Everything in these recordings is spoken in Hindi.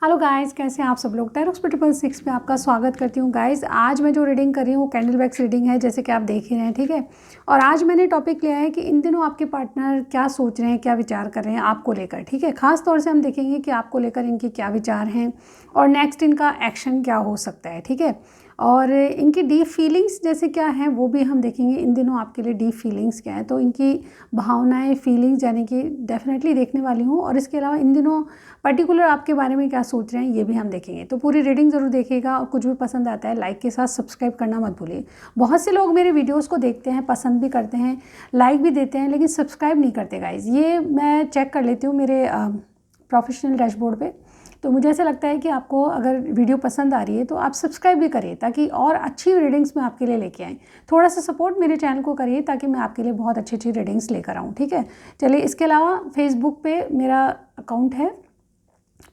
हेलो गाइस, कैसे हैं आप सब लोग। टैरोक्स ट्रिपल सिक्स में आपका स्वागत करती हूँ। गाइस आज मैं जो रीडिंग कर रही हूँ वो कैंडल वैक्स रीडिंग है, जैसे कि आप देख ही रहे हैं, ठीक है। और आज मैंने टॉपिक लिया है कि इन दिनों आपके पार्टनर क्या सोच रहे हैं, क्या विचार कर रहे हैं आपको लेकर, ठीक है। खास तौर से हम देखेंगे कि आपको लेकर इनके क्या विचार हैं और नेक्स्ट इनका एक्शन क्या हो सकता है, ठीक है। और इनकी डीप फीलिंग्स जैसे क्या हैं वो भी हम देखेंगे। इन दिनों आपके लिए डीप फीलिंग्स क्या है, तो इनकी भावनाएं, फीलिंग्स यानी कि डेफिनेटली देखने वाली हूँ। और इसके अलावा इन दिनों पर्टिकुलर आपके बारे में क्या सोच रहे हैं ये भी हम देखेंगे। तो पूरी रीडिंग ज़रूर देखिएगा और कुछ भी पसंद आता है लाइक के साथ सब्सक्राइब करना मत भूलिए। बहुत से लोग मेरे वीडियोस को देखते हैं, पसंद भी करते हैं, लाइक भी देते हैं, लेकिन सब्सक्राइब नहीं करते गाइज। ये मैं चेक कर लेती हूँ मेरे प्रोफेशनल डैशबोर्ड पे। तो मुझे ऐसा लगता है कि आपको अगर वीडियो पसंद आ रही है तो आप सब्सक्राइब भी करिए, ताकि और अच्छी रीडिंग्स मैं आपके लिए लेके आएँ। थोड़ा सा सपोर्ट मेरे चैनल को करिए ताकि मैं आपके लिए बहुत अच्छी अच्छी रीडिंग्स लेकर आऊँ, ठीक है। चलिए, इसके अलावा फेसबुक पे मेरा अकाउंट है,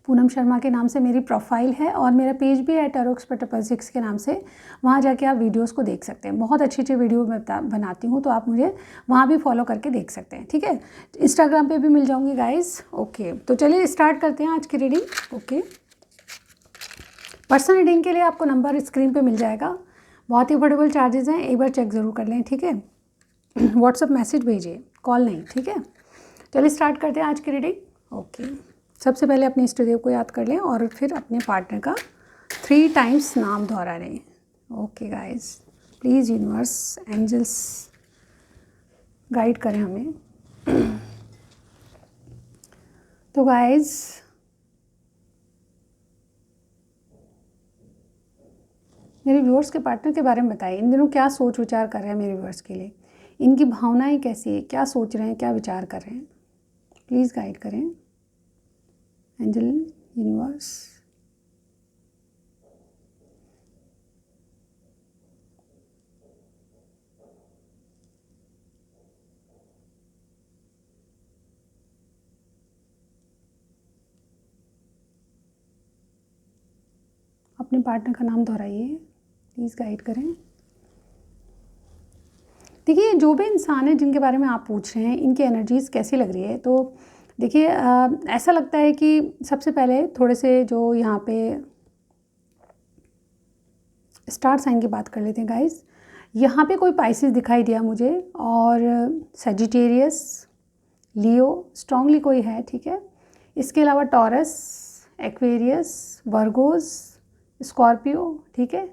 पूनम शर्मा के नाम से मेरी प्रोफाइल है, और मेरा पेज भी है टैरोक्स ट्रिपल सिक्स के नाम से। वहाँ जाके आप वीडियोस को देख सकते हैं। बहुत अच्छी अच्छी वीडियो मैं बनाती हूँ, तो आप मुझे वहाँ भी फॉलो करके देख सकते हैं, ठीक है। इंस्टाग्राम पे भी मिल जाऊँगी गाइस। ओके, तो चलिए स्टार्ट करते हैं आज की रीडिंग। ओके, पर्सनल रीडिंग के लिए आपको नंबर स्क्रीन पर मिल जाएगा। बहुत ही अफोर्डेबल चार्जेस हैं, एक बार चेक ज़रूर कर लें, ठीक है। व्हाट्सअप मैसेज भेजिए, कॉल नहीं, ठीक है। चलिए स्टार्ट करते हैं आज की रीडिंग। ओके, सबसे पहले अपने इष्ट देव को याद कर लें और फिर अपने पार्टनर का 3 टाइम्स नाम दोहरा लें। Okay guys, please universe, angels guide करें हमें। तो गाइस, मेरे व्यूअर्स के पार्टनर के बारे में बताइए, इन दिनों क्या सोच विचार कर रहे हैं मेरे व्यूअर्स के लिए, इनकी भावनाएं कैसी है, क्या सोच रहे हैं, क्या विचार कर रहे हैं। प्लीज़ गाइड करें एंजल, यूनिवर्स। अपने पार्टनर का नाम दोहराइए, प्लीज़ गाइड करें। देखिए, जो भी इंसान है जिनके बारे में आप पूछ रहे हैं, इनकी एनर्जीज़ कैसी लग रही है, तो देखिए ऐसा लगता है कि सबसे पहले थोड़े से जो यहाँ पे स्टार साइन की बात कर लेते हैं गाइस। यहाँ पे कोई पाइसेस दिखाई दिया मुझे, और सेजिटेरियस, लियो स्ट्रांगली कोई है, ठीक है। इसके अलावा टॉरस, एक्वेरियस, वर्गोस, स्कॉर्पियो, ठीक है।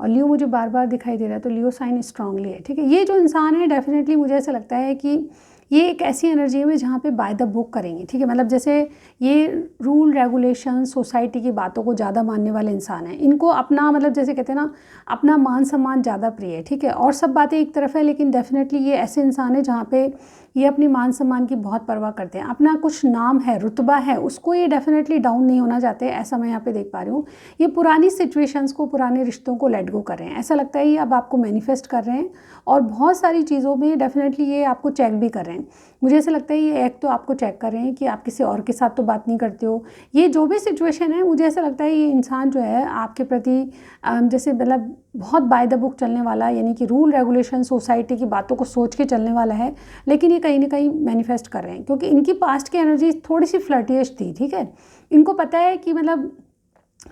और लियो मुझे बार बार दिखाई दे रहा है, तो लियो साइन स्ट्रांगली है, ठीक है। ये जो इंसान है डेफिनेटली मुझे ऐसा लगता है कि ये एक ऐसी एनर्जी में जहाँ पे बाय द बुक करेंगे, ठीक है। मतलब जैसे ये रूल रेगुलेशन, सोसाइटी की बातों को ज़्यादा मानने वाले इंसान हैं। इनको अपना, मतलब जैसे कहते हैं ना, अपना मान सम्मान ज़्यादा प्रिय है, ठीक है। और सब बातें एक तरफ है, लेकिन डेफिनेटली ये ऐसे इंसान है जहाँ पे ये अपनी मान सम्मान की बहुत परवाह करते हैं। अपना कुछ नाम है, रुतबा है, उसको ये डेफिनेटली डाउन नहीं होना चाहते, ऐसा मैं यहाँ पे देख पा रही हूँ। ये पुरानी सिचुएशंस को, पुराने रिश्तों को लेट गो कर रहे हैं। ऐसा लगता है ये अब आपको मैनिफेस्ट कर रहे हैं, और बहुत सारी चीज़ों में डेफिनेटली ये आपको चेक भी कर रहे हैं। मुझे ऐसा लगता है ये एक तो आपको चेक कर रहे हैं कि आप किसी और के साथ तो बात नहीं करते हो। ये जो भी सिचुएशन है, मुझे ऐसा लगता है ये इंसान जो है आपके प्रति जैसे मतलब बहुत बाय द बुक चलने वाला, यानी कि रूल रेगुलेशन, सोसाइटी की बातों को सोच के चलने वाला है। लेकिन ये कहीं ना कहीं मैनिफेस्ट कर रहे हैं, क्योंकि इनकी पास्ट की एनर्जी थोड़ी सी फ्लर्टियश थी, ठीक है। इनको पता है कि मतलब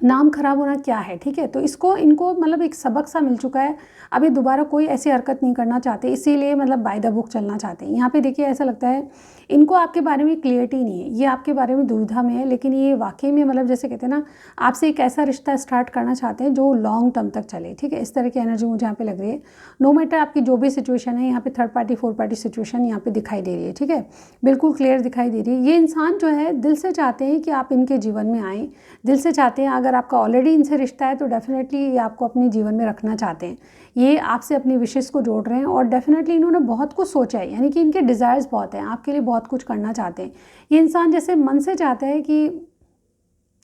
नाम खराब होना क्या है, ठीक है। तो इसको, इनको मतलब एक सबक सा मिल चुका है। अब ये दोबारा कोई ऐसी हरकत नहीं करना चाहते, इसीलिए मतलब बाय द बुक चलना चाहते हैं। यहाँ पे देखिए ऐसा लगता है इनको आपके बारे में क्लियरिटी नहीं है, ये आपके बारे में दुविधा में है। लेकिन ये वाकई में मतलब जैसे कहते हैं ना, आपसे एक ऐसा रिश्ता स्टार्ट करना चाहते हैं जो लॉन्ग टर्म तक चले, ठीक है। इस तरह की एनर्जी मुझे यहाँ पे लग रही है। नो मैटर आपकी जो भी सिचुएशन है, यहाँ पे third party, fourth party situation यहाँ पे दिखाई दे रही है, ठीक है। बिल्कुल क्लियर दिखाई दे रही है। ये इंसान जो है दिल से चाहते हैं कि आप इनके जीवन में आएँ, दिल से चाहते हैं। अगर आपका ऑलरेडी इनसे रिश्ता है तो डेफिनेटली ये आपको अपने जीवन में रखना चाहते हैं। ये आपसे अपनी विशेष को जोड़ रहे हैं, और डेफिनेटली इन्होंने बहुत कुछ सोचा है, यानी कि इनके डिज़ायर्स बहुत हैं, आपके लिए बहुत कुछ करना चाहते हैं। ये इंसान जैसे मन से चाहता है कि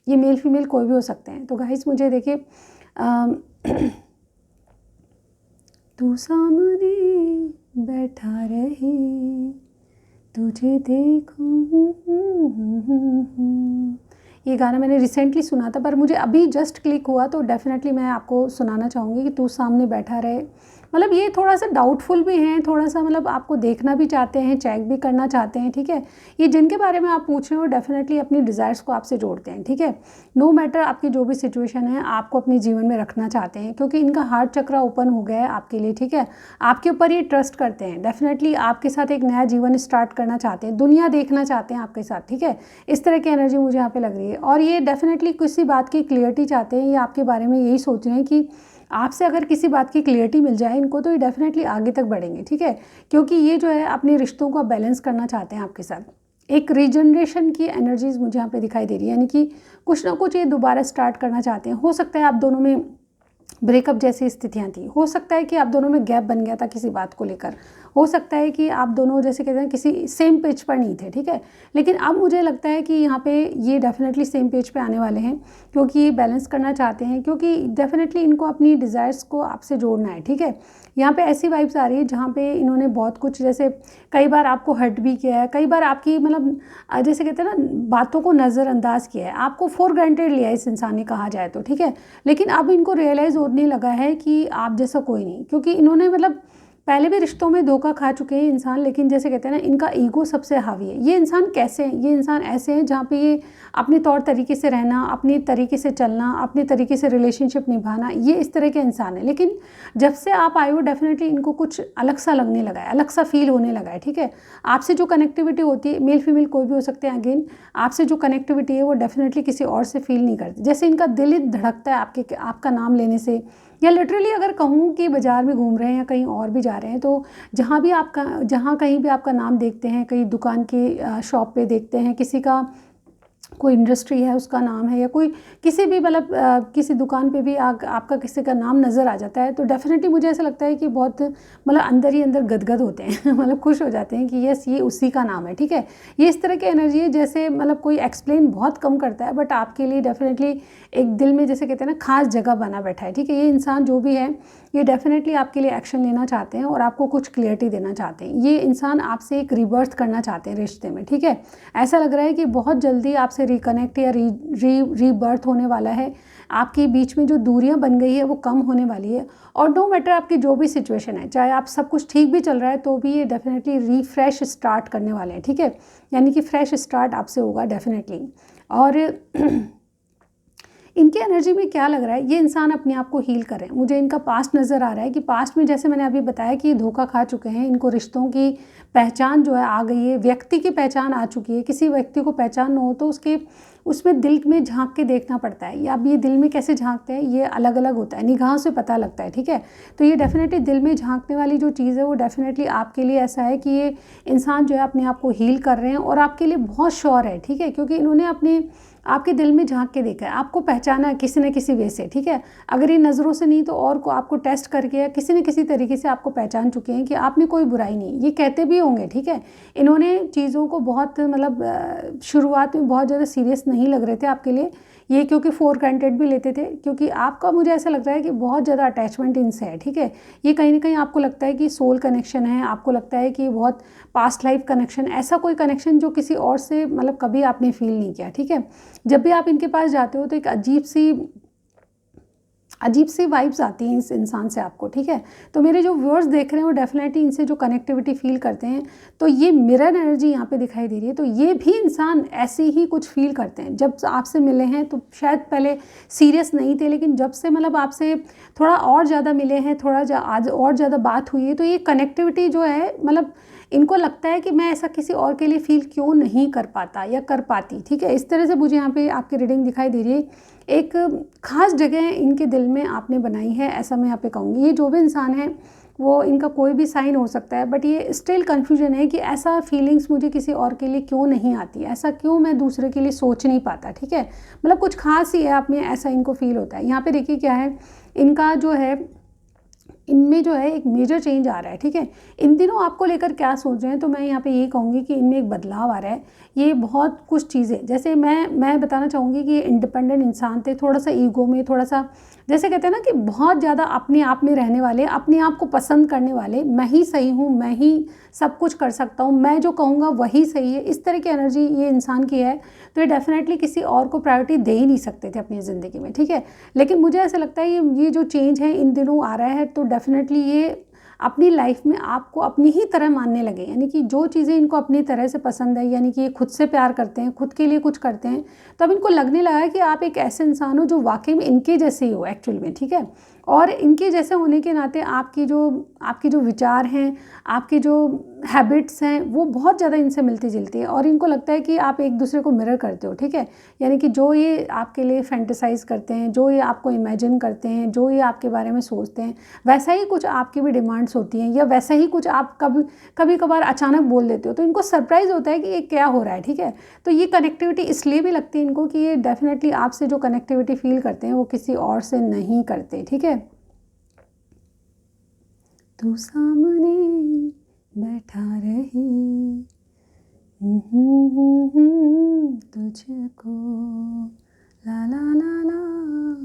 ये मेल फीमेल कोई भी हो सकते हैं। तो गाइस मुझे देखिए तू सामने बैठा रहे, तुझे देखूं, ये गाना मैंने रिसेंटली सुना था, पर मुझे अभी जस्ट क्लिक हुआ, तो डेफिनेटली मैं आपको सुनाना चाहूँगी कि तू सामने बैठा रहे। मतलब ये थोड़ा सा डाउटफुल भी हैं, थोड़ा सा मतलब आपको देखना भी चाहते हैं, चेक भी करना चाहते हैं, ठीक है। ये जिनके बारे में आप पूछ रहे हो डेफिनेटली अपनी डिज़ायर्स को आपसे जोड़ते हैं, ठीक है। नो मैटर आपकी जो भी सिचुएशन है, आपको अपने जीवन में रखना चाहते हैं, क्योंकि इनका हार्ट चक्र ओपन हो गया है आपके लिए, ठीक है। आपके ऊपर ये ट्रस्ट करते हैं, डेफिनेटली आपके साथ एक नया जीवन स्टार्ट करना चाहते हैं, दुनिया देखना चाहते हैं आपके साथ, ठीक है। इस तरह की एनर्जी मुझे यहाँ पे लग रही है। और ये डेफिनेटली किसी बात की क्लियरिटी चाहते हैं, ये आपके बारे में यही सोच रहे हैं कि आपसे अगर किसी बात की क्लियरिटी मिल जाए इनको, तो ये डेफिनेटली आगे तक बढ़ेंगे, ठीक है। क्योंकि ये जो है अपने रिश्तों को बैलेंस करना चाहते हैं आपके साथ। एक रीजनरेशन की एनर्जीज मुझे यहाँ पे दिखाई दे रही है, यानी कि कुछ ना कुछ ये दोबारा स्टार्ट करना चाहते हैं। हो सकता है आप दोनों में ब्रेकअप जैसी स्थितियां थी, हो सकता है कि आप दोनों में गैप बन गया था किसी बात को लेकर, हो सकता है कि आप दोनों जैसे कहते हैं किसी सेम पेज पर नहीं थे, ठीक है। लेकिन अब मुझे लगता है कि यहाँ पे ये डेफिनेटली सेम पेज पे आने वाले हैं, क्योंकि ये बैलेंस करना चाहते हैं, क्योंकि डेफिनेटली इनको अपनी डिज़ायर्स को आपसे जोड़ना है, ठीक है। यहाँ पे ऐसी वाइब्स आ रही है जहाँ पे इन्होंने बहुत कुछ, जैसे कई बार आपको हर्ट भी किया है, कई बार आपकी मतलब जैसे कहते हैं ना बातों को नज़रअंदाज किया है, आपको फॉर ग्रांटेड लिया है इस इंसान ने, कहा जाए तो, ठीक है। लेकिन अब इनको रियलाइज़ होने लगा है कि आप जैसा कोई नहीं, क्योंकि इन्होंने मतलब पहले भी रिश्तों में धोखा खा चुके हैं इंसान, लेकिन जैसे कहते हैं ना इनका ईगो सबसे हावी है। ये इंसान कैसे हैं, ये इंसान ऐसे हैं जहाँ पे ये अपने तौर तरीके से रहना, अपने तरीके से चलना, अपने तरीके से रिलेशनशिप निभाना, ये इस तरह के इंसान है। लेकिन जब से आप आए हो डेफिनेटली इनको कुछ अलग सा लगने लगा है, अलग सा फील होने लगा है, ठीक है। आपसे जो कनेक्टिविटी होती है, मेल फीमेल कोई भी हो सकते हैं, अगेन आपसे जो कनेक्टिविटी है वो डेफिनेटली किसी और से फील नहीं करती। जैसे इनका दिल ही धड़कता है आपका नाम लेने से, या लिटरली अगर कहूँ कि बाज़ार में घूम रहे हैं या कहीं और भी जा रहे हैं, तो जहाँ कहीं भी आपका नाम देखते हैं, कहीं दुकान के शॉप पे देखते हैं, किसी का कोई इंडस्ट्री है उसका नाम है, या कोई किसी भी मतलब किसी दुकान पे भी आपका किसी का नाम नज़र आ जाता है, तो डेफिनेटली मुझे ऐसा लगता है कि बहुत मतलब अंदर ही अंदर गदगद होते हैं मतलब खुश हो जाते हैं कि यस ये उसी का नाम है, ठीक है। ये इस तरह की एनर्जी है, जैसे मतलब कोई एक्सप्लेन बहुत कम करता है, बट आपके लिए डेफिनेटली एक दिल में जैसे कहते हैं ना खास जगह बना बैठा है, ठीक है। ये इंसान जो भी है ये डेफिनेटली आपके लिए एक्शन लेना चाहते हैं और आपको कुछ क्लियरिटी देना चाहते हैं। ये इंसान आपसे एक रिबर्थ करना चाहते हैं रिश्ते में, ठीक है। ऐसा लग रहा है कि बहुत जल्दी आपसे रिकनेक्ट या रीबर्थ होने वाला है। आपके बीच में जो दूरियां बन गई है वो कम होने वाली है। और नो मैटर आपकी जो भी सिचुएशन है, चाहे आप सब कुछ ठीक भी चल रहा है तो भी ये डेफिनेटली रीफ्रेश स्टार्ट करने वाले हैं, ठीक है। यानी कि फ्रेश स्टार्ट आपसे होगा डेफिनेटली। और इनकी एनर्जी में क्या लग रहा है, ये इंसान अपने आप को हील करें। मुझे इनका पास्ट नज़र आ रहा है कि पास्ट में जैसे मैंने अभी बताया कि ये धोखा खा चुके हैं, इनको रिश्तों की पहचान जो है आ गई है, व्यक्ति की पहचान आ चुकी है। किसी व्यक्ति को पहचान हो तो उसमें दिल में झांक के देखना पड़ता है, या अब ये दिल में कैसे झांकते हैं ये अलग अलग होता है, निगाह से पता लगता है, ठीक है। तो ये डेफिनेटली दिल में झांकने वाली जो चीज़ है वो डेफिनेटली आपके लिए ऐसा है कि ये इंसान जो है अपने आप को हील कर रहे हैं और आपके लिए बहुत श्योर है, ठीक है। क्योंकि इन्होंने आपके दिल में झांक के देखा है, आपको पहचाना है किसी न किसी वे से, ठीक है। अगर ये नज़रों से नहीं तो और को आपको टेस्ट करके या किसी न किसी तरीके से आपको पहचान चुके हैं कि आप में कोई बुराई नहीं। ये कहते भी होंगे, ठीक है। इन्होंने चीज़ों को बहुत मतलब शुरुआत में बहुत ज़्यादा सीरियस नहीं लग रहे थे आपके लिए ये, क्योंकि फॉर ग्रांटेड भी लेते थे, क्योंकि आपका मुझे ऐसा लगता है कि बहुत ज़्यादा अटैचमेंट इनसे है, ठीक है। ये कहीं ना कहीं आपको लगता है कि सोल कनेक्शन है, आपको लगता है कि बहुत पास्ट लाइफ कनेक्शन, ऐसा कोई कनेक्शन जो किसी और से मतलब कभी आपने फील नहीं किया, ठीक है। जब भी आप इनके पास जाते हो तो एक अजीब सी वाइब्स आती हैं इस इंसान से आपको, ठीक है। तो मेरे जो व्यूअर्स देख रहे हैं वो डेफिनेटली इनसे जो कनेक्टिविटी फील करते हैं, तो ये मिरर एनर्जी यहाँ पे दिखाई दे रही है। तो ये भी इंसान ऐसे ही कुछ फील करते हैं। जब आपसे मिले हैं तो शायद पहले सीरियस नहीं थे, लेकिन जब से मतलब आपसे थोड़ा और ज़्यादा मिले हैं, आज और ज़्यादा बात हुई है, तो ये कनेक्टिविटी जो है मतलब इनको लगता है कि मैं ऐसा किसी और के लिए फील क्यों नहीं कर पाता या कर पाती, ठीक है। इस तरह से मुझे यहाँ पे आपकी रीडिंग दिखाई दे रही है। एक ख़ास जगह इनके दिल में आपने बनाई है, ऐसा मैं यहाँ पे कहूँगी। ये जो भी इंसान है वो इनका कोई भी साइन हो सकता है, बट ये स्टिल कन्फ्यूजन है कि ऐसा फीलिंग्स मुझे किसी और के लिए क्यों नहीं आती, ऐसा क्यों मैं दूसरे के लिए सोच नहीं पाता, ठीक है। मतलब कुछ खास ही है आप में, ऐसा इनको फील होता है। यहाँ पे देखिए क्या है, इनका जो है इनमें जो है एक मेजर चेंज आ रहा है, ठीक है। इन दिनों आपको लेकर क्या सोच रहे हैं, तो मैं यहाँ पे ये कहूँगी कि इनमें एक बदलाव आ रहा है। ये बहुत कुछ चीज़ें, जैसे मैं बताना चाहूँगी कि ये इंडिपेंडेंट इंसान थे, थोड़ा सा ईगो में, थोड़ा सा जैसे कहते हैं ना कि बहुत ज़्यादा अपने आप में रहने वाले, अपने आप को पसंद करने वाले, मैं ही सही हूँ, मैं ही सब कुछ कर सकता हूँ, मैं जो कहूँगा वही सही है, इस तरह की एनर्जी ये इंसान की है। तो ये डेफिनेटली किसी और को प्रायोरिटी दे ही नहीं सकते थे अपनी ज़िंदगी में, ठीक है। लेकिन मुझे ऐसा लगता है ये जो चेंज है इन दिनों आ रहा है, तो डेफिनेटली ये अपनी लाइफ में आपको अपनी ही तरह मानने लगे, यानी कि जो चीज़ें इनको अपनी तरह से पसंद है, यानी कि ये खुद से प्यार करते हैं, खुद के लिए कुछ करते हैं, तो अब इनको लगने लगा है कि आप एक ऐसे इंसान हो जो वाकई में इनके जैसे ही हो एक्चुअल में, ठीक है। और इनके जैसे होने के नाते आपकी जो विचार हैं, आपकी जो हैबिट्स हैं, वो बहुत ज़्यादा इनसे मिलती जुलती है, और इनको लगता है कि आप एक दूसरे को मिरर करते हो, ठीक है। यानी कि जो ये आपके लिए फैंटेसाइज करते हैं, जो ये आपको इमेजिन करते हैं, जो ये आपके बारे में सोचते हैं, वैसा ही कुछ आपकी भी डिमांड्स होती हैं, या वैसा ही कुछ आप कभी कभार अचानक बोल देते हो, तो इनको सरप्राइज़ होता है कि ये क्या हो रहा है, ठीक है। तो ये कनेक्टिविटी इसलिए भी लगती है इनको कि ये डेफिनेटली आपसे जो कनेक्टिविटी फील करते हैं वो किसी और से नहीं करते, ठीक है। तू सामने बैठा रही तुझको ला ला ला ला,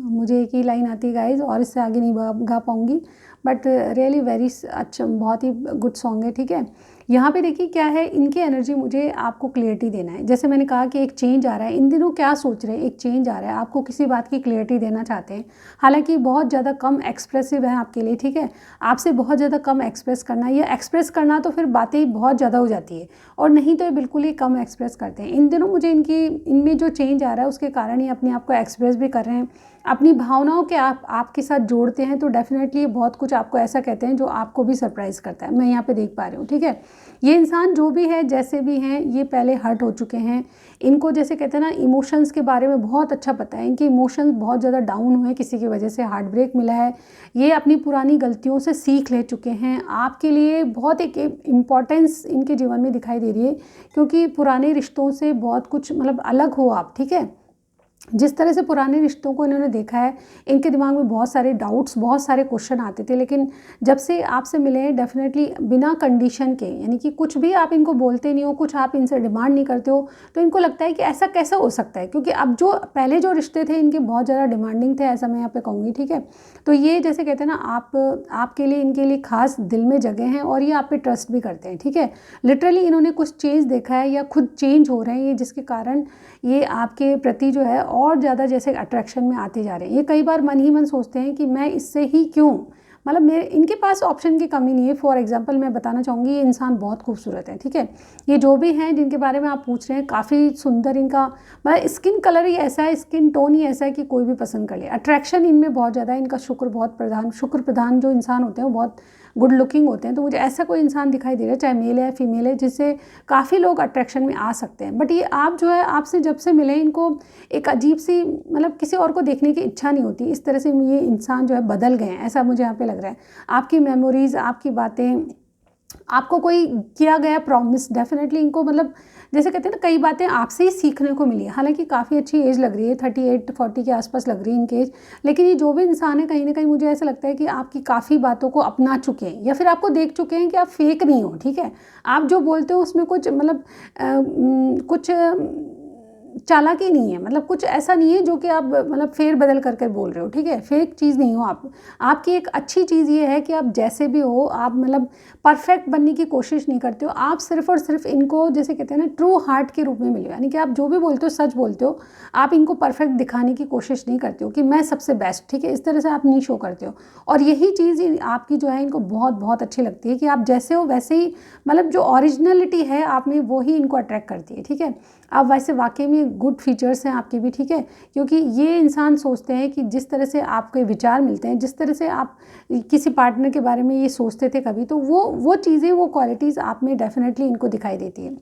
मुझे एक ही लाइन आती है गाइज, और इससे आगे नहीं गा पाऊँगी, बट रियली वेरी अच्छा, बहुत ही गुड सॉन्ग है, ठीक है। यहाँ पे देखिए क्या है, इनकी एनर्जी मुझे आपको क्लियरिटी देना है। जैसे मैंने कहा कि एक चेंज आ रहा है, इन दिनों क्या सोच रहे हैं, एक चेंज आ रहा है, आपको किसी बात की क्लियरिटी देना चाहते हैं। हालांकि बहुत ज़्यादा कम एक्सप्रेसिव है आपके लिए, ठीक है। आपसे बहुत ज़्यादा कम एक्सप्रेस करना, या एक्सप्रेस करना तो फिर बातें बहुत ज़्यादा हो जाती है, और नहीं तो ये बिल्कुल ही कम एक्सप्रेस करते हैं। इन दिनों मुझे इनमें जो चेंज आ रहा है उसके कारण ये अपने आप को एक्सप्रेस भी कर रहे हैं, अपनी भावनाओं के आपके साथ जोड़ते हैं, तो डेफिनेटली बहुत कुछ आपको ऐसा कहते हैं जो आपको भी सरप्राइज़ करता है, मैं यहाँ पे देख पा रही हूँ, ठीक है। ये इंसान जो भी है, जैसे भी हैं, ये पहले हर्ट हो चुके हैं, इनको जैसे कहते हैं ना इमोशंस के बारे में बहुत अच्छा पता है, इनके इमोशंस बहुत ज़्यादा डाउन हुए, किसी की वजह से हार्ट ब्रेक मिला है, ये अपनी पुरानी गलतियों से सीख ले चुके हैं। आपके लिए बहुत एक इम्पॉर्टेंस इनके जीवन में दिखाई दे रही है, क्योंकि पुराने रिश्तों से बहुत कुछ मतलब अलग हो आप, ठीक है। जिस तरह से पुराने रिश्तों को इन्होंने देखा है, इनके दिमाग में बहुत सारे डाउट्स, बहुत सारे क्वेश्चन आते थे, लेकिन जब से आपसे मिले हैं डेफिनेटली बिना कंडीशन के, यानी कि कुछ भी आप इनको बोलते नहीं हो, कुछ आप इनसे डिमांड नहीं करते हो, तो इनको लगता है कि ऐसा कैसा हो सकता है, क्योंकि अब जो पहले जो रिश्ते थे इनके बहुत ज़्यादा डिमांडिंग थे, ऐसा मैं यहाँ पे कहूँगी, ठीक है। तो ये जैसे कहते हैं ना, आपके लिए, इनके लिए खास दिल में जगह हैं, और ये आप पे ट्रस्ट भी करते हैं, ठीक है। लिटरली इन्होंने कुछ चेंज देखा है, या खुद चेंज हो रहे हैं ये, जिसके कारण ये आपके प्रति जो है और ज़्यादा जैसे अट्रैक्शन में आते जा रहे हैं। ये कई बार मन ही मन सोचते हैं कि मैं इससे ही क्यों, मतलब इनके पास ऑप्शन की कमी नहीं है। फॉर एग्जांपल मैं बताना चाहूँगी, ये इंसान बहुत खूबसूरत है, ठीक है। ये जो भी हैं जिनके बारे में आप पूछ रहे हैं, काफ़ी सुंदर, इनका मतलब स्किन कलर ही ऐसा है, स्किन टोन ही ऐसा है कि कोई भी पसंद कर ले। अट्रैक्शन इनमें बहुत ज़्यादा है, इनका शुक्र प्रधान जो इंसान होते हैं वो बहुत गुड लुकिंग होते हैं। तो मुझे ऐसा कोई इंसान दिखाई दे रहा है, चाहे मेल है फीमेल है, जिससे काफ़ी लोग अट्रैक्शन में आ सकते हैं। बट ये आप जो है, आपसे जब से मिले, इनको एक अजीब सी मतलब किसी और को देखने की इच्छा नहीं होती, इस तरह से ये इंसान जो है बदल गए हैं, ऐसा मुझे यहाँ पे लग रहा है। आपकी मेमोरीज़, आपकी बातें, आपको कोई किया गया प्रॉमिस, डेफिनेटली इनको मतलब जैसे कहते हैं ना, कई बातें आपसे ही सीखने को मिली है। हालांकि काफ़ी अच्छी एज लग रही है, 38-40 के आसपास लग रही है इनकी एज, लेकिन ये जो भी इंसान है, कहीं ना कहीं मुझे ऐसा लगता है कि आपकी काफ़ी बातों को अपना चुके हैं, या फिर आपको देख चुके हैं कि आप फेक नहीं हो, ठीक है। आप जो बोलते हो उसमें कुछ मतलब कुछ चालाकी नहीं है, मतलब कुछ ऐसा नहीं है जो कि आप मतलब फेर बदल करके बोल रहे हो, ठीक है। फेक चीज़ नहीं हो आप। आपकी एक अच्छी चीज़ ये है कि आप जैसे भी हो, आप मतलब परफेक्ट बनने की कोशिश नहीं करते हो, आप सिर्फ और सिर्फ इनको जैसे कहते हैं ना ट्रू हार्ट के रूप में मिले, यानी कि आप जो भी बोलते हो सच बोलते हो, आप इनको परफेक्ट दिखाने की कोशिश नहीं करते हो कि मैं सबसे बेस्ट, ठीक है, इस तरह से आप नहीं शो करते हो। और यही चीज़ आपकी जो है इनको बहुत बहुत अच्छी लगती है कि आप जैसे हो वैसे ही, मतलब जो ओरिजिनलिटी है आप में वो ही इनको अट्रैक्ट करती है, ठीक है। आप वैसे वाकई में गुड फीचर्स हैं आपके भी, ठीक है, क्योंकि ये इंसान सोचते हैं कि जिस तरह से आपके विचार मिलते हैं, जिस तरह से आप किसी पार्टनर के बारे में ये सोचते थे कभी, तो वो चीज़ें, वो क्वालिटीज़ आप में डेफिनेटली इनको दिखाई देती है।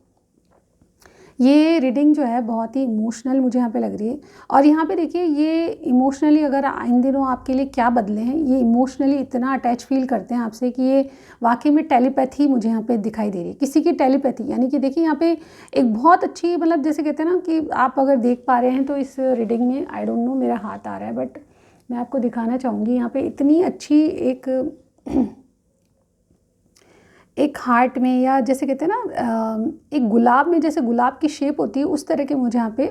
ये रीडिंग जो है बहुत ही इमोशनल मुझे यहाँ पे लग रही है। और यहाँ पे देखिए, ये इमोशनली अगर इन दिनों आपके लिए क्या बदले हैं, ये इमोशनली इतना अटैच फील करते हैं आपसे कि ये वाकई में टेलीपैथी मुझे यहाँ पे दिखाई दे रही है, किसी की टेलीपैथी। यानी कि देखिए यहाँ पे एक बहुत अच्छी, मतलब जैसे कहते हैं ना कि आप अगर देख पा रहे हैं तो इस रीडिंग में, आई डोंट नो मेरा हाथ आ रहा है, बट मैं आपको दिखाना चाहूँगी यहाँ पर इतनी अच्छी एक एक हार्ट में, या जैसे कहते हैं ना एक गुलाब में जैसे गुलाब की शेप होती है, उस तरह के मुझे यहाँ पे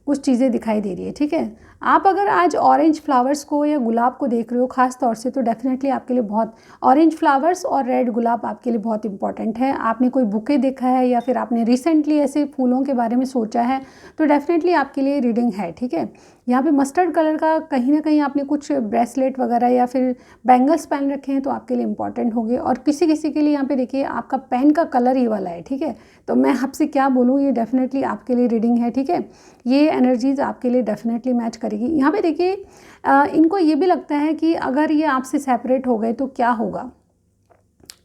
कुछ चीज़ें दिखाई दे रही है, ठीक है। आप अगर आज ऑरेंज फ्लावर्स को या गुलाब को देख रहे हो ख़ास तौर से, तो डेफिनेटली आपके लिए बहुत, ऑरेंज फ्लावर्स और रेड गुलाब आपके लिए बहुत इंपॉर्टेंट है। आपने कोई बुके देखा है या फिर आपने रिसेंटली ऐसे फूलों के बारे में सोचा है, तो डेफिनेटली आपके लिए रीडिंग है, ठीक है। यहाँ पे मस्टर्ड कलर का कहीं ना कहीं आपने कुछ ब्रेसलेट वगैरह या फिर बैंगल्स पहन रखे हैं, तो आपके लिए इंपॉर्टेंट होंगे। और किसी किसी के लिए यहाँ पे देखिए आपका पेन का कलर ये वाला है, ठीक है। तो मैं आपसे क्या बोलूँ, ये डेफिनेटली आपके लिए रीडिंग है, ठीक है। ये एनर्जीज आपके लिए डेफिनेटली मैच करेगी। यहाँ पे देखिए इनको ये भी लगता है कि अगर ये आपसे सेपरेट हो गए तो क्या होगा,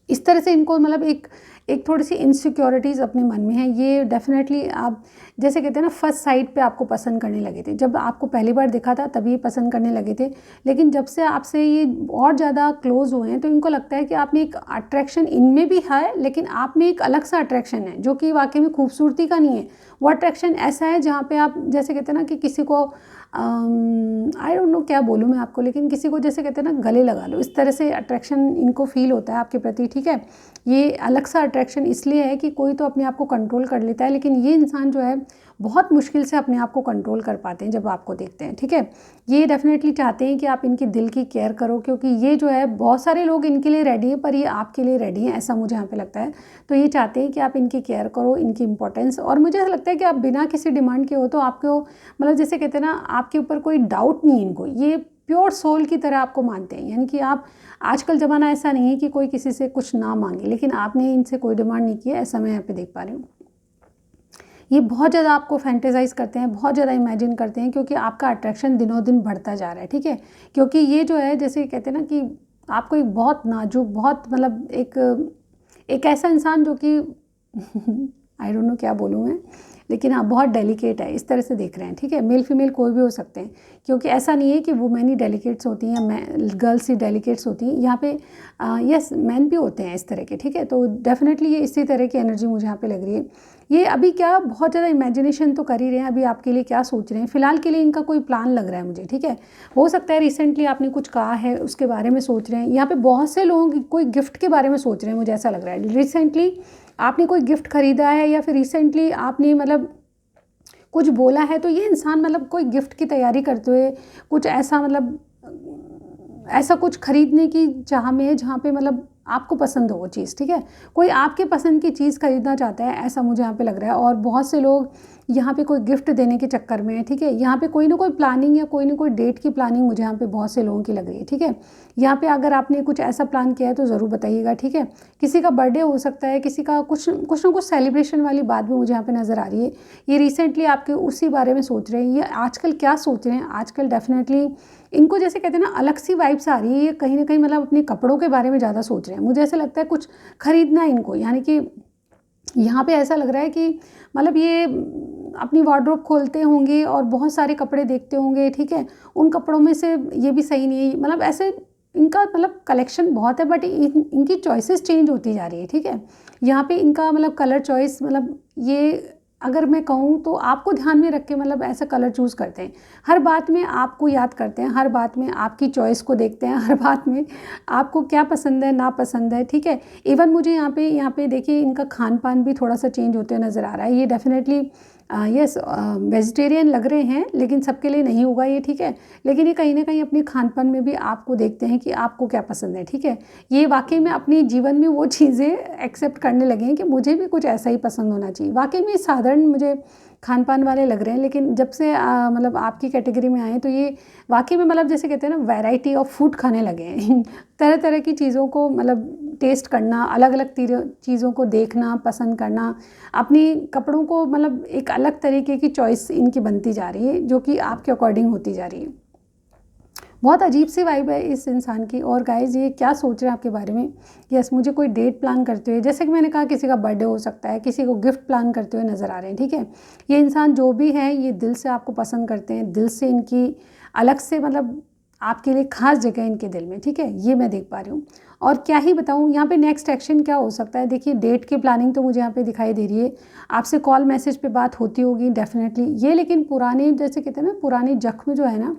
इस तरह से इनको मतलब एक थोड़ी सी इनसिक्योरिटीज़ अपने मन में है। ये डेफिनेटली आप जैसे कहते हैं ना, फर्स्ट साइट पे आपको पसंद करने लगे थे, जब आपको पहली बार देखा था तभी पसंद करने लगे थे, लेकिन जब से आपसे ये और ज़्यादा क्लोज हुए हैं तो इनको लगता है कि आप में एक अट्रैक्शन इनमें भी है, लेकिन आप में एक अलग सा अट्रैक्शन है जो कि वाकई में खूबसूरती का नहीं है। वो अट्रैक्शन ऐसा है जहाँ पे आप जैसे कहते हैं ना कि किसी को आई डोंट नो क्या बोलूँ मैं आपको, लेकिन किसी को जैसे कहते हैं ना गले लगा लो, इस तरह से अट्रैक्शन इनको फील होता है आपके प्रति, ठीक है। ये अलग सा अट्रैक्शन इसलिए है कि कोई तो अपने आप को कंट्रोल कर लेता है, लेकिन ये इंसान जो है बहुत मुश्किल से अपने आप को कंट्रोल कर पाते हैं जब आपको देखते हैं, ठीक है। ये डेफिनेटली चाहते हैं कि आप इनके दिल की केयर करो, क्योंकि ये जो है बहुत सारे लोग इनके लिए रेडी हैं, पर ये आपके लिए रेडी हैं, ऐसा मुझे यहाँ पे लगता है। तो ये चाहते हैं कि आप इनकी केयर करो, इनकी इंपॉर्टेंस, और मुझे ऐसा लगता है कि आप बिना किसी डिमांड के हो तो आपको मतलब जैसे कहते हैं ना आपके ऊपर कोई डाउट नहीं है इनको, ये प्योर सोल की तरह आपको मानते हैं। यानी कि आप, आजकल ज़माना ऐसा नहीं है कि कोई किसी से कुछ ना मांगे, लेकिन आपने इनसे कोई डिमांड नहीं की है, ऐसा मैं यहाँ पे देख पा रही हूँ। ये बहुत ज़्यादा आपको फैंटेसाइज करते हैं, बहुत ज़्यादा इमेजिन करते हैं, क्योंकि आपका अट्रैक्शन दिनों दिन बढ़ता जा रहा है, ठीक है। क्योंकि ये जो है जैसे कहते हैं ना कि आपको एक बहुत नाजुक, बहुत मतलब एक ऐसा इंसान जो कि आई डोंट नो क्या बोलूँ मैं, लेकिन हाँ बहुत डेलिकेट है, इस तरह से देख रहे हैं, ठीक है। मेल फीमेल कोई भी हो सकते हैं, क्योंकि ऐसा नहीं है कि वुमेन ही डेलिकेट्स होती हैं या गर्ल्स ही डेलिकेट्स होती हैं, यहाँ पे यस मैन भी होते हैं इस तरह के, ठीक है। तो डेफिनेटली ये इसी तरह की एनर्जी मुझे यहाँ पे लग रही है। ये अभी क्या बहुत ज़्यादा इमेजिनेशन तो कर ही रहे हैं, अभी आपके लिए क्या सोच रहे हैं, फिलहाल के लिए इनका कोई प्लान लग रहा है मुझे, ठीक है। हो सकता है रिसेंटली आपने कुछ कहा है उसके बारे में सोच रहे हैं। यहाँ पे बहुत से लोग कोई गिफ्ट के बारे में सोच रहे हैं, मुझे ऐसा लग रहा है रिसेंटली आपने कोई गिफ्ट खरीदा है, या फिर रिसेंटली आपने मतलब कुछ बोला है, तो ये इंसान मतलब कोई गिफ्ट की तैयारी करते हुए कुछ ऐसा मतलब ऐसा कुछ खरीदने की चाह में है जहाँ पे मतलब आपको पसंद हो वो चीज़, ठीक है। कोई आपके पसंद की चीज़ खरीदना चाहता है, ऐसा मुझे यहाँ पे लग रहा है। और बहुत से लोग यहाँ पे कोई गिफ्ट देने के चक्कर में है, ठीक है। यहाँ पे कोई ना कोई प्लानिंग या कोई ना कोई डेट की प्लानिंग मुझे यहाँ पे बहुत से लोगों की लग रही है, ठीक है। यहाँ पे अगर आपने कुछ ऐसा प्लान किया है तो ज़रूर बताइएगा, ठीक है। किसी का बर्थडे हो सकता है, किसी का कुछ ना कुछ सेलिब्रेशन वाली बात भी मुझे यहाँ पे नज़र आ रही है। ये रिसेंटली आपके उसी बारे में सोच रहे हैं, ये आजकल क्या सोच रहे हैं, आजकल डेफिनेटली इनको जैसे कहते हैं ना अलग सी वाइब्स आ रही है, ये कहीं ना कहीं मतलब अपने कपड़ों के बारे में ज़्यादा सोच रहे हैं। मुझे ऐसा लगता है कुछ खरीदना इनको, यानी कि यहाँ पे ऐसा लग रहा है कि मतलब ये अपनी वार्डरोब खोलते होंगे और बहुत सारे कपड़े देखते होंगे, ठीक है। उन कपड़ों में से ये भी सही नहीं है, मतलब ऐसे इनका मतलब कलेक्शन बहुत है, बट इनकी चॉइसेस चेंज होती जा रही है, ठीक है। यहाँ पे इनका मतलब कलर चॉइस मतलब ये अगर मैं कहूँ तो आपको ध्यान में रख के मतलब ऐसा कलर चूज़ करते हैं, हर बात में आपको याद करते हैं, हर बात में आपकी चॉइस को देखते हैं, हर बात में आपको क्या पसंद है ना पसंद है, ठीक है। इवन मुझे यहाँ पे देखिए इनका खान पान भी थोड़ा सा चेंज होते नज़र आ रहा है। ये डेफिनेटली यस वेजिटेरियन लग रहे हैं, लेकिन सबके लिए नहीं होगा ये, ठीक है। लेकिन ये कहीं ना कहीं अपने खान पान में भी आपको देखते हैं कि आपको क्या पसंद है, ठीक है। ये वाकई में अपनी जीवन में वो चीज़ें एक्सेप्ट करने लगे हैं कि मुझे भी कुछ ऐसा ही पसंद होना चाहिए। वाकई में साधारण मुझे खान पान वाले लग रहे हैं, लेकिन जब से मतलब आपकी कैटेगरी में आए तो ये वाकई में मतलब जैसे कहते हैं ना वैरायटी ऑफ फूड खाने लगे हैं तरह तरह की चीज़ों को मतलब टेस्ट करना, अलग अलग चीज़ों को देखना पसंद करना, अपनी कपड़ों को मतलब एक अलग तरीके की चॉइस इनकी बनती जा रही है जो कि आपके अकॉर्डिंग होती जा रही है। बहुत अजीब सी वाइब है इस इंसान की। और गाइज ये क्या सोच रहे हैं आपके बारे में, यस मुझे कोई डेट प्लान करते हुए, जैसे कि मैंने कहा किसी का बर्थडे हो सकता है, किसी को गिफ्ट प्लान करते हुए नज़र आ रहे हैं, ठीक है। ये इंसान जो भी है ये दिल से आपको पसंद करते हैं, दिल से इनकी अलग से मतलब आपके लिए खास जगह है इनके दिल में, ठीक है। ये मैं देख पा रही हूँ। और क्या ही बताऊँ यहाँ पे नेक्स्ट एक्शन क्या हो सकता है। देखिए डेट की प्लानिंग तो मुझे यहाँ पे दिखाई दे रही है, आपसे कॉल मैसेज पे बात होती होगी डेफिनेटली ये, लेकिन पुराने जैसे कहते हैं ना पुराने जख्म जो है ना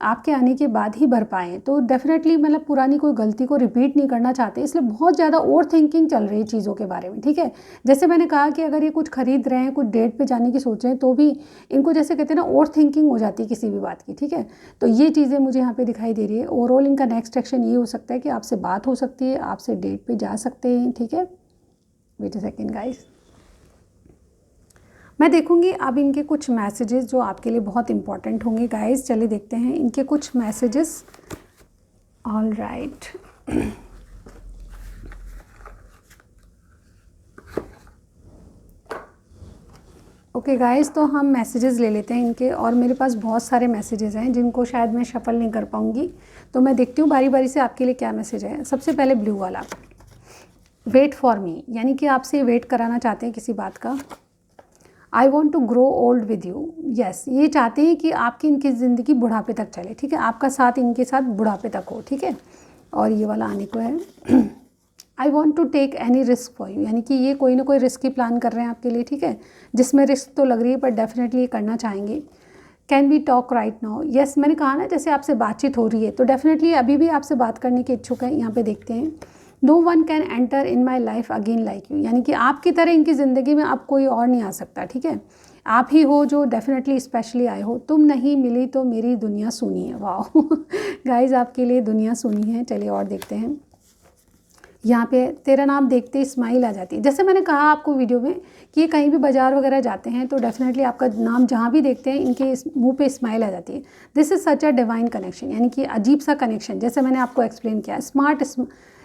आपके आने के बाद ही भर पाएँ। तो डेफ़िनेटली मतलब पुरानी कोई गलती को रिपीट नहीं करना चाहते, इसलिए बहुत ज़्यादा ओवर थिंकिंग चल रही है चीज़ों के बारे में, ठीक है। जैसे मैंने कहा कि अगर ये कुछ खरीद रहे हैं, कुछ डेट पे जाने की सोच रहे हैं, तो भी इनको जैसे कहते हैं ना ओवर थिंकिंग हो जाती है किसी भी बात की, ठीक है। तो ये चीज़ें मुझे यहाँ पे दिखाई दे रही है। ओवरऑल इनका नेक्स्ट एक्शन ये हो सकता है कि आपसे बात हो सकती है, आपसे डेट पे जा सकते हैं, ठीक है। वेट अ सेकेंड गाइस, मैं देखूंगी अब इनके कुछ मैसेजेस जो आपके लिए बहुत इंपॉर्टेंट होंगे गाइस। चलिए देखते हैं इनके कुछ messages. All right, okay guys, तो हम मैसेजेस ले लेते हैं इनके, और मेरे पास बहुत सारे मैसेजेस हैं जिनको शायद मैं शफल नहीं कर पाऊंगी, तो मैं देखती हूँ बारी बारी से आपके लिए क्या मैसेज है। सबसे पहले ब्लू वाला, वेट फॉर मी, यानी कि आपसे वेट कराना चाहते हैं किसी बात का। I want to grow old with you, yes, ये चाहते हैं कि आपकी इनकी ज़िंदगी बुढ़ापे तक चले, ठीक है, आपका साथ इनके साथ बुढ़ापे तक हो, ठीक है। और ये वाला आने को है I want to take any risk for you, यानी कि ये कोई ना कोई रिस्क की प्लान कर रहे हैं आपके लिए, ठीक है, जिसमें रिस्क तो लग रही है पर डेफिनेटली ये करना चाहेंगे। Can we talk right now, yes, मैंने कहा ना जैसे आपसे बातचीत हो रही है, तो डेफिनेटली अभी भी आपसे बात करने के इच्छुक हैं। यहाँ पे देखते हैं, no one can enter in my life again like you, यानी कि आपकी तरह इनकी ज़िंदगी में अब कोई और नहीं आ सकता, ठीक है। आप ही हो जो डेफिनेटली स्पेशली आए हो, तुम नहीं मिली तो मेरी दुनिया सुनी है। वाह गाइज, आपके लिए दुनिया सुनी है। चलिए और देखते हैं। यहाँ पे तेरा नाम देखते ही स्माइल आ जाती है। जैसे मैंने कहा आपको वीडियो में कि ये कहीं भी बाजार वगैरह जाते हैं तो डेफिनेटली आपका नाम जहाँ भी देखते हैं इनके मुंह पे स्माइल आ जाती है। This is such a divine connection, यानी कि अजीब सा कनेक्शन, जैसे मैंने आपको एक्सप्लेन किया।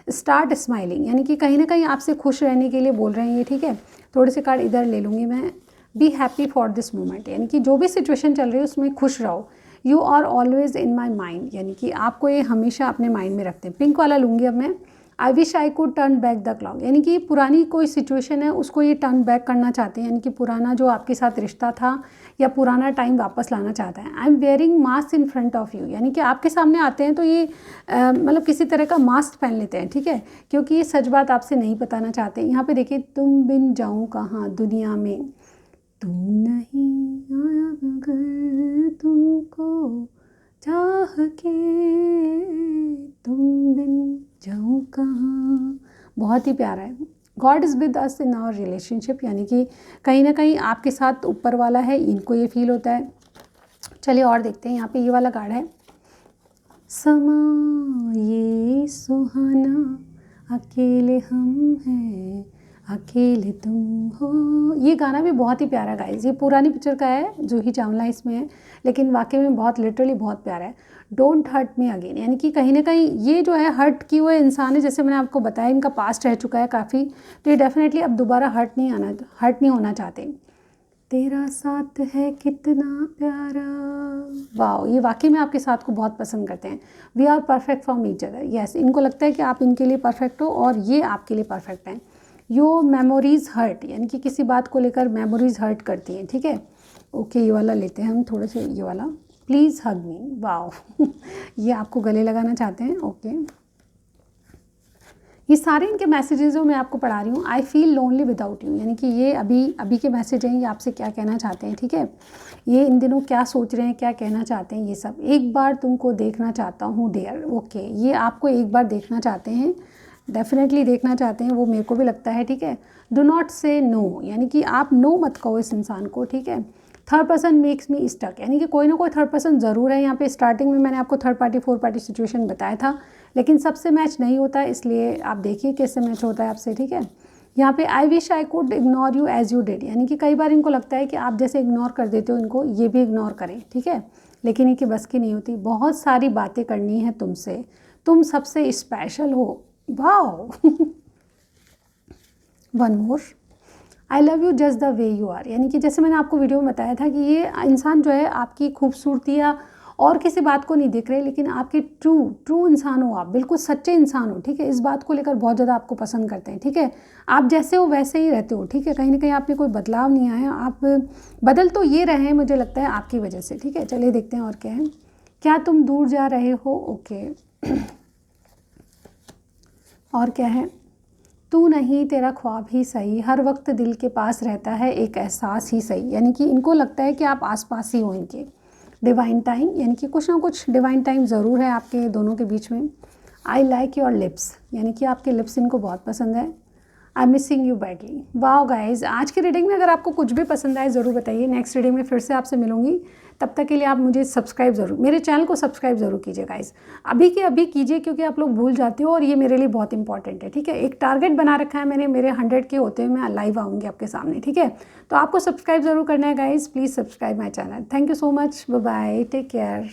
स्टार्ट स्माइलिंग, यानी कि कहीं ना कहीं आपसे खुश रहने के लिए बोल रहे हैं ये, ठीक है। थोड़े से कार्ड इधर ले लूँगी मैं। Be happy for this moment, यानी कि जो भी सिचुएशन चल रही है उसमें खुश रहो। You are always in my mind, यानी कि आपको ये हमेशा अपने माइंड में रखते हैं। पिंक वाला लूँगी अब मैं। आई wish I could turn back the clock, यानी कि पुरानी कोई सिचुएशन है उसको ये टर्न बैक करना चाहते हैं, यानी कि पुराना जो आपके साथ रिश्ता था या पुराना टाइम वापस लाना चाहता है। I am wearing mask in front of you, यानी कि आपके सामने आते हैं तो ये मतलब किसी तरह का मास्क पहन लेते हैं, ठीक है, क्योंकि ये सच बात आपसे नहीं बताना चाहते। यहाँ पे देखिए, तुम बिन जाऊँ कहाँ दुनिया में, तुम नहीं आया मगर तुमको चाह के, तुम बिन जाऊँ कहाँ, बहुत ही प्यारा है। God is with us in our relationship, यानी कि कहीं ना कहीं आपके साथ ऊपर वाला है, इनको ये फील होता है। चलिए और देखते हैं। यहाँ पे ये वाला कार्ड है, समा ये सुहाना अकेले हम हैं अकेले तुम हो। ये गाना भी बहुत ही प्यारा गाइस, ये पुरानी पिक्चर का है, जूही चावला इसमें है, लेकिन वाकई में बहुत लिटरली बहुत प्यारा है। डोंट हर्ट मी अगेन, यानी कि कहीं ना कहीं ये जो है हर्ट की हुए इंसान है, जैसे मैंने आपको बताया इनका पास्ट रह चुका है काफ़ी, तो ये डेफिनेटली अब दोबारा हर्ट नहीं होना चाहते। तेरा साथ है कितना प्यारा, वाह, ये वाकई में आपके साथ को बहुत पसंद करते हैं। We are perfect for each other, yes, इनको लगता है कि आप इनके लिए परफेक्ट हो और ये आपके लिए परफेक्ट हैं। यो मेमोरीज हर्ट, यानी कि किसी बात को लेकर मेमोरीज हर्ट करती हैं, ठीक है। ओके, ये वाला लेते हैं हम थोड़े से, ये वाला, प्लीज़ हग मी, वाह ये आपको गले लगाना चाहते हैं। ओके, ये सारे इनके मैसेजेस जो मैं आपको पढ़ा रही हूँ, I feel lonely without you, यानी कि ये अभी के मैसेज हैं, ये आपसे क्या कहना चाहते हैं, ठीक है। ये इन दिनों क्या सोच रहे हैं, क्या कहना चाहते हैं, ये सब। एक बार तुमको देखना चाहता हूँ डियर, ओके, ये आपको एक बार देखना चाहते हैं, डेफिनेटली देखना चाहते हैं, वो मेरे को भी लगता है, ठीक है। डो नॉट से नो, यानी कि आप नो मत कहो इस इंसान को, ठीक है। Third person makes me stuck, यानी कि कोई ना कोई थर्ड पर्सन ज़रूर है यहाँ पे। स्टार्टिंग में मैंने आपको third party fourth party situation बताया था, लेकिन सबसे मैच नहीं होता है, इसलिए आप देखिए कैसे मैच होता है आपसे, ठीक है। यहाँ पे I wish I could ignore you as you did, यानी कि कई बार इनको लगता है कि आप जैसे इग्नोर कर देते हो इनको, ये भी इग्नोर करें, ठीक है, लेकिन इनकी बस की नहीं होती। बहुत सारी बातें करनी है तुमसे, तुम सबसे स्पेशल हो, वाह one more, I love you just the way you are, यानी कि जैसे मैंने आपको वीडियो में बताया था कि ये इंसान जो है आपकी खूबसूरती या और किसी बात को नहीं देख रहे, लेकिन आपके ट्रू इंसान हो, आप बिल्कुल सच्चे इंसान हो, ठीक है। इस बात को लेकर बहुत ज़्यादा आपको पसंद करते हैं, ठीक है। आप जैसे हो वैसे ही रहते हो, ठीक है, कहीं ना कहीं आप में कोई बदलाव नहीं आया, आप बदल तो ये रहे हैं, मुझे लगता है आपकी वजह से, ठीक है। चलिए देखते हैं और क्या है। क्या तुम दूर जा रहे हो, ओके और क्या है, तू नहीं तेरा ख्वाब ही सही, हर वक्त दिल के पास रहता है एक एहसास ही सही, यानी कि इनको लगता है कि आप आसपास ही हो इनके। डिवाइन टाइम, यानी कि कुछ ना कुछ डिवाइन टाइम ज़रूर है आपके दोनों के बीच में। आई लाइक योर लिप्स, यानी कि आपके लिप्स इनको बहुत पसंद है। I am missing you badly. Wow guys, आज की रीडिंग में अगर आपको कुछ भी पसंद आए ज़रूर बताइए। नेक्स्ट रीडिंग में फिर से आपसे मिलूंगी, तब तक के लिए आप मुझे सब्सक्राइब ज़रूर, मेरे चैनल को सब्सक्राइब ज़रूर कीजिए गाइज, अभी के अभी कीजिए, क्योंकि आप लोग भूल जाते हो और ये मेरे लिए बहुत इंपॉर्टेंट है, ठीक है। एक टारगेट बना रखा है मैंने, मेरे 100 के होते हुए मैं लाइव आऊँगी आपके सामने, ठीक है। तो आपको सब्सक्राइब ज़रूर करना है guys, please subscribe my channel. Thank you so much, bye bye, take care.